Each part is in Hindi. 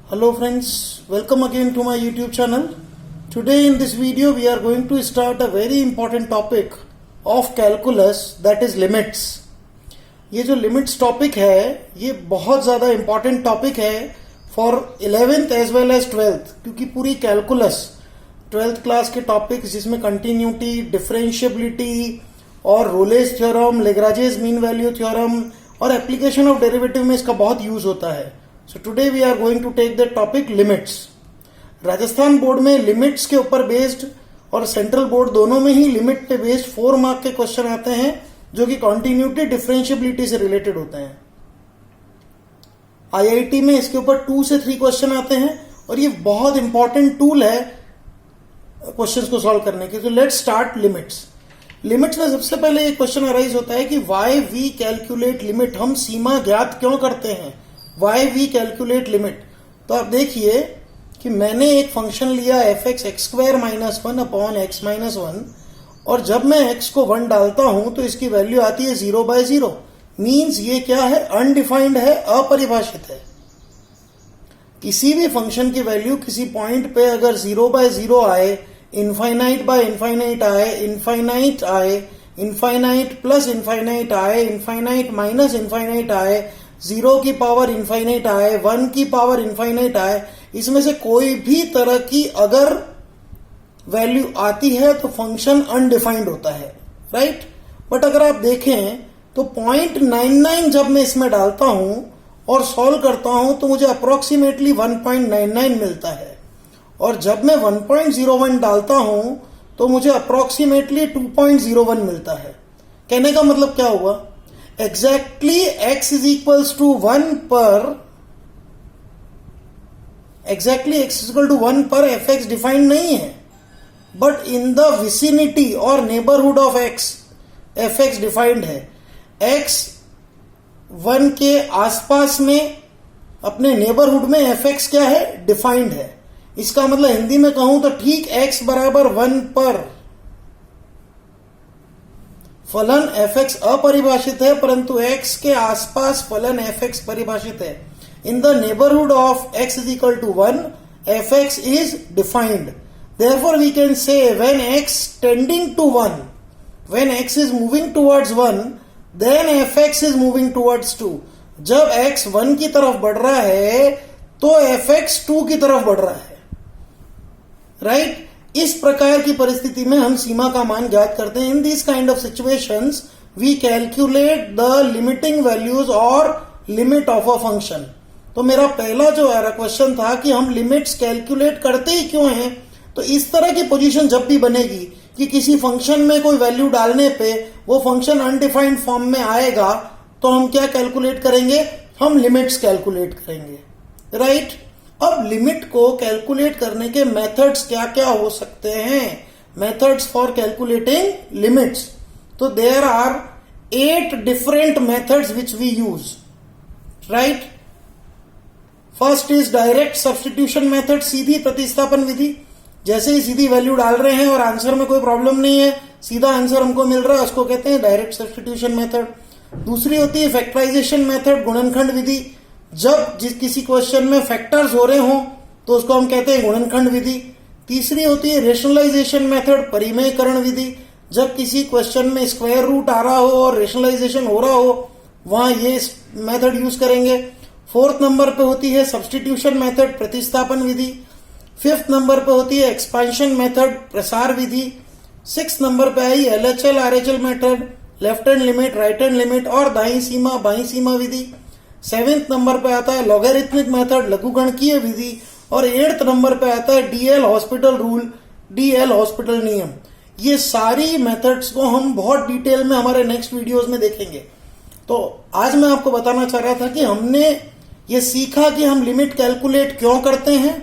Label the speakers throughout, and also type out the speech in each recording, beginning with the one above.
Speaker 1: Hello friends, welcome again to my YouTube channel. Today in this video we are going to start a very important topic of calculus, that is limits. ये जो limits topic है ये बहुत ज़्यादा important topic है for 11th as well as 12th, क्योंकि पूरी calculus 12th class के topics जिसमें continuity, differentiability और Rolle's theorem, Lagrange's mean value theorem और एप्लीकेशन ऑफ डेरिवेटिव में इसका बहुत यूज होता है. So today we are going to take the topic limits. Rajasthan board में लिमिट्स के ऊपर बेस्ड और सेंट्रल बोर्ड दोनों में ही लिमिट पे बेस्ड 4 मार्क के क्वेश्चन आते हैं जो कि कॉन्टिन्यूटी डिफरेंशियबिलिटी से रिलेटेड होते हैं. आईआईटी में इसके ऊपर 2 से 3 क्वेश्चन आते हैं और ये बहुत इंपॉर्टेंट टूल है क्वेश्चंस को सॉल्व करने के. तो लेट्स स्टार्ट लिमिट्स. लिमिट्स में सबसे पहले एक क्वेश्चन अराइज होता है कि वाई वी कैलकुलेट लिमिट. हम सीमा ज्ञात क्यों करते हैं? Why we calculate limit. तो आप देखिए कि मैंने एक फंक्शन लिया f x x square minus 1 upon x minus 1 और जब मैं एक्स को 1 डालता हूं तो इसकी वैल्यू आती है 0/0. मीन्स ये क्या है? अनडिफाइंड है, अपरिभाषित है. किसी भी फंक्शन की वैल्यू किसी पॉइंट पे अगर 0/0 आए, इनफाइनाइट बाय इनफाइनाइट आए, इनफाइनाइट आए, इनफाइनाइट प्लस इनफाइनाइट आए, इनफाइनाइट माइनस इनफाइनाइट आए, 0 की पावर इनफाइनाइट आए, 1 की पावर इनफाइनाइट आए, इसमें से कोई भी तरह की अगर वैल्यू आती है तो फंक्शन अनडिफाइंड होता है, राइट. बट अगर आप देखें तो 0.99 जब मैं इसमें डालता हूं और सॉल्व करता हूं तो मुझे अप्रोक्सीमेटली 1.99 मिलता है. और जब मैं 1.01 डालता हूं तो मुझे अप्रोक्सीमेटली 2.01 मिलता है. कहने का मतलब क्या हुआ? Exactly x is equals to 1 पर एफ एक्स डिफाइंड नहीं है, बट इन द विसिनिटी और neighbourhood of x f x defined है. x 1 के आसपास में अपने नेबरहुड में एफ एक्स क्या है? डिफाइंड है. इसका मतलब हिंदी में कहूं तो ठीक x बराबर 1 पर फलन एफ एक्स अपरिभाषित है, परंतु x के आसपास फलन एफ एक्स परिभाषित है. In the neighbourhood of x is equal to 1 f x is defined. Therefore we can say when x tending to 1, when x is moving towards 1, then f x is moving towards 2. जब x 1 की तरफ बढ़ रहा है तो एफ एक्स 2 की तरफ बढ़ रहा है, राइट. इस प्रकार की परिस्थिति में हम सीमा का मान ज्ञात करते हैं. In this kind of situations we calculate the limiting values और लिमिट ऑफ अ फंक्शन. तो मेरा पहला जो क्वेश्चन था कि हम लिमिट्स कैलकुलेट करते ही क्यों हैं. तो इस तरह की पोजीशन जब भी बनेगी कि किसी फंक्शन में कोई वैल्यू डालने पे वो फंक्शन अनडिफाइंड फॉर्म में आएगा तो हम क्या कैलकुलेट करेंगे? हम लिमिट्स कैलकुलेट करेंगे, राइट. अब लिमिट को कैलकुलेट करने के मेथड्स क्या क्या हो सकते हैं? Methods for calculating limits. तो there are 8 different methods which we use, right. First is direct substitution method, सीधी प्रतिस्थापन विधि. जैसे ही सीधी वैल्यू डाल रहे हैं और आंसर में कोई प्रॉब्लम नहीं है, सीधा आंसर हमको मिल रहा है, उसको कहते हैं डायरेक्ट सब्स्टिट्यूशन मेथड. दूसरी होती है फैक्टराइजेशन मेथड, गुणनखंड विधि. जब किसी क्वेश्चन में फैक्टर्स हो रहे हों तो उसको हम कहते हैं गुणनखंड विधि. तीसरी होती है रेशनलाइजेशन मेथड, परिमेयकरण विधि. जब किसी क्वेश्चन में स्क्वायर रूट आ रहा हो और रेशनलाइजेशन हो रहा हो वहां ये मेथड यूज करेंगे. 4th नंबर पे होती है सब्स्टिट्यूशन मेथड, प्रतिस्थापन विधि. 5th नंबर पे होती है एक्सपांशन मेथड, प्रसार विधि. 6th नंबर पे आई LHL RHL method, left hand limit, right hand limit और दाईं सीमा बाईं सीमा विधि. 7th नंबर पे आता है लॉगरिथमिक मेथड, लघुगणकीय विधि. और 8th नंबर पे आता है DL hospital rule, DL hospital नियम. ये सारी मेथड्स को हम बहुत डिटेल में हमारे नेक्स्ट वीडियोस में देखेंगे. तो आज मैं आपको बताना चाह रहा था कि हमने ये सीखा कि हम लिमिट कैलकुलेट क्यों करते हैं,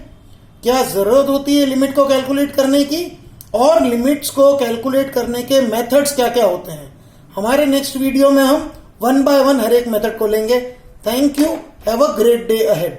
Speaker 1: क्या जरूरत होती है लिमिट को कैलकुलेट करने की, और लिमिट्स को कैलकुलेट करने के मेथड्स क्या क्या होते हैं. हमारे नेक्स्ट वीडियो में हम 1 by 1 हर एक मेथड को लेंगे. Thank you. Have a great day ahead.